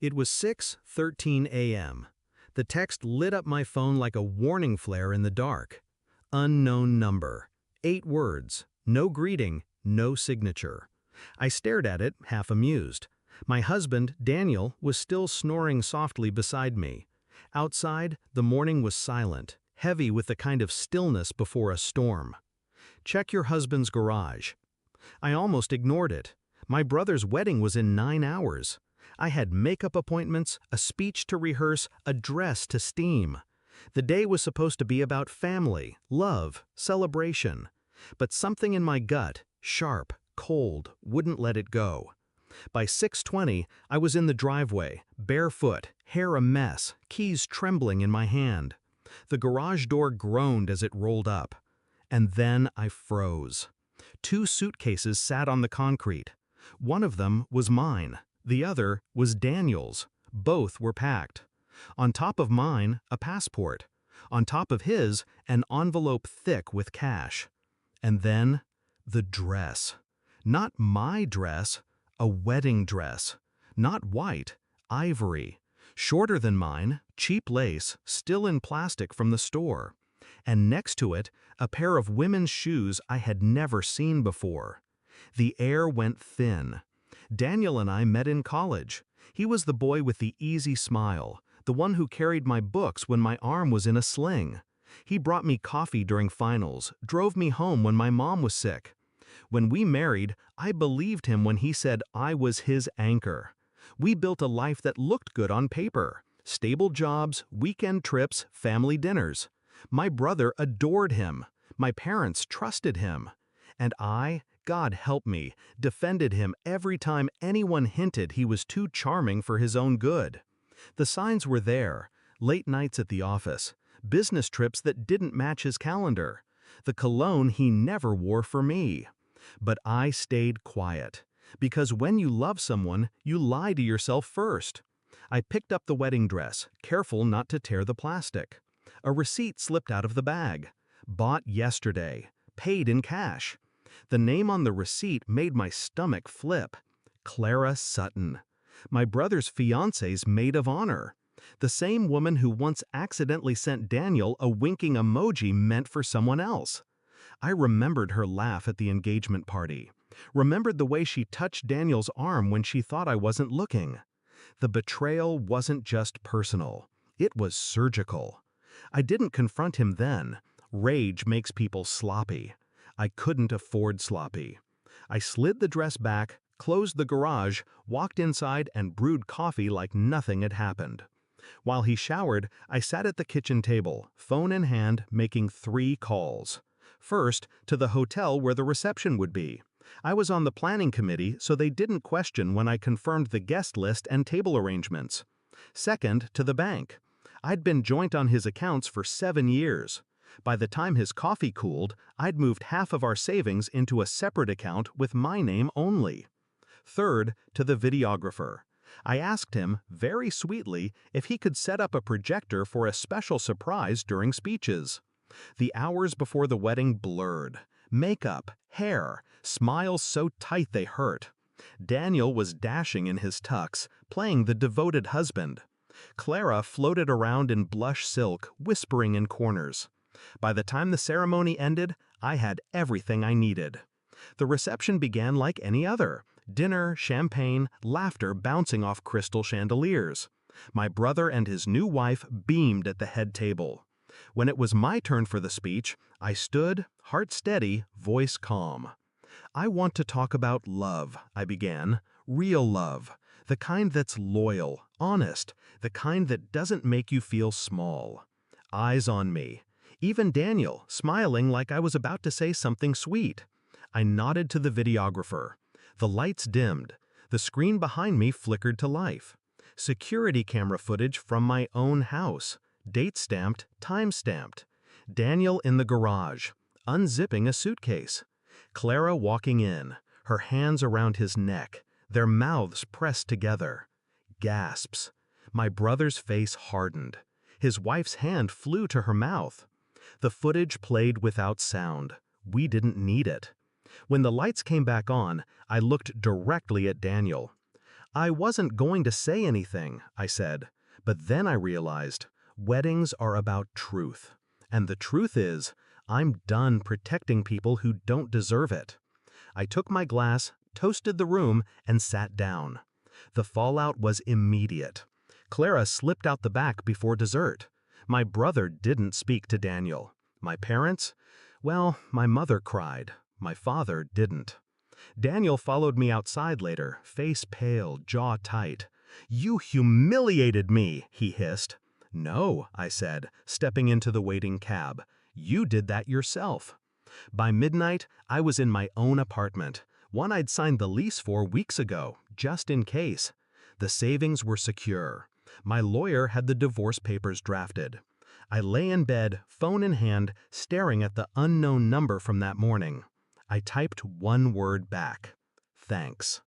It was 6:13 a.m. The text lit up my phone like a warning flare in the dark. Unknown number. 8 words. No greeting, no signature. I stared at it, half amused. My husband, Daniel, was still snoring softly beside me. Outside, the morning was silent, heavy with the kind of stillness before a storm. Check your husband's garage. I almost ignored it. My brother's wedding was in 9 hours. I had makeup appointments, a speech to rehearse, a dress to steam. The day was supposed to be about family, love, celebration. But something in my gut, sharp, cold, wouldn't let it go. By 6:20, I was in the driveway, barefoot, hair a mess, keys trembling in my hand. The garage door groaned as it rolled up. And then I froze. 2 suitcases sat on the concrete. One of them was mine. The other was Daniel's. Both were packed. On top of mine, a passport. On top of his, an envelope thick with cash. And then, the dress. Not my dress, a wedding dress. Not white, ivory. Shorter than mine, cheap lace, still in plastic from the store. And next to it, a pair of women's shoes I had never seen before. The air went thin. Daniel and I met in college. He was the boy with the easy smile, the one who carried my books when my arm was in a sling. He brought me coffee during finals, drove me home when my mom was sick. When we married, I believed him when he said I was his anchor. We built a life that looked good on paper. Stable jobs, weekend trips, family dinners. My brother adored him. My parents trusted him. And I, God help me, defended him every time anyone hinted he was too charming for his own good. The signs were there: late nights at the office, business trips that didn't match his calendar, the cologne he never wore for me. But I stayed quiet, because when you love someone, you lie to yourself first. I picked up the wedding dress, careful not to tear the plastic. A receipt slipped out of the bag. Bought yesterday, paid in cash. The name on the receipt made my stomach flip. Clara Sutton. My brother's fiancé's maid of honor. The same woman who once accidentally sent Daniel a winking emoji meant for someone else. I remembered her laugh at the engagement party. Remembered the way she touched Daniel's arm when she thought I wasn't looking. The betrayal wasn't just personal. It was surgical. I didn't confront him then. Rage makes people sloppy. I couldn't afford sloppy. I slid the dress back, closed the garage, walked inside and brewed coffee like nothing had happened. While he showered, I sat at the kitchen table, phone in hand, making 3 calls. First, to the hotel where the reception would be. I was on the planning committee, so they didn't question when I confirmed the guest list and table arrangements. Second, to the bank. I'd been joint on his accounts for 7 years. By the time his coffee cooled, I'd moved half of our savings into a separate account with my name only. Third, to the videographer. I asked him, very sweetly, if he could set up a projector for a special surprise during speeches. The hours before the wedding blurred. Makeup, hair, smiles so tight they hurt. Daniel was dashing in his tux, playing the devoted husband. Clara floated around in blush silk, whispering in corners. By the time the ceremony ended, I had everything I needed. The reception began like any other. Dinner, champagne, laughter bouncing off crystal chandeliers. My brother and his new wife beamed at the head table. When it was my turn for the speech, I stood, heart steady, voice calm. "I want to talk about love," I began. "Real love. The kind that's loyal, honest, the kind that doesn't make you feel small." Eyes on me. Even Daniel, smiling like I was about to say something sweet. I nodded to the videographer. The lights dimmed. The screen behind me flickered to life. Security camera footage from my own house. Date stamped, time stamped. Daniel in the garage, unzipping a suitcase. Clara walking in, her hands around his neck, their mouths pressed together. Gasps. My brother's face hardened. His wife's hand flew to her mouth. The footage played without sound. We didn't need it. When the lights came back on, I looked directly at Daniel. I wasn't going to say anything, I said, but then I realized weddings are about truth. And the truth is, I'm done protecting people who don't deserve it. I took my glass, toasted the room, and sat down. The fallout was immediate. Clara slipped out the back before dessert. My brother didn't speak to Daniel. My parents? Well, my mother cried. My father didn't. Daniel followed me outside later, face pale, jaw tight. "You humiliated me," he hissed. "No," I said, stepping into the waiting cab. "You did that yourself." By midnight, I was in my own apartment, one I'd signed the lease for weeks ago, just in case. The savings were secure. My lawyer had the divorce papers drafted. I lay in bed, phone in hand, staring at the unknown number from that morning. I typed one word back: "Thanks."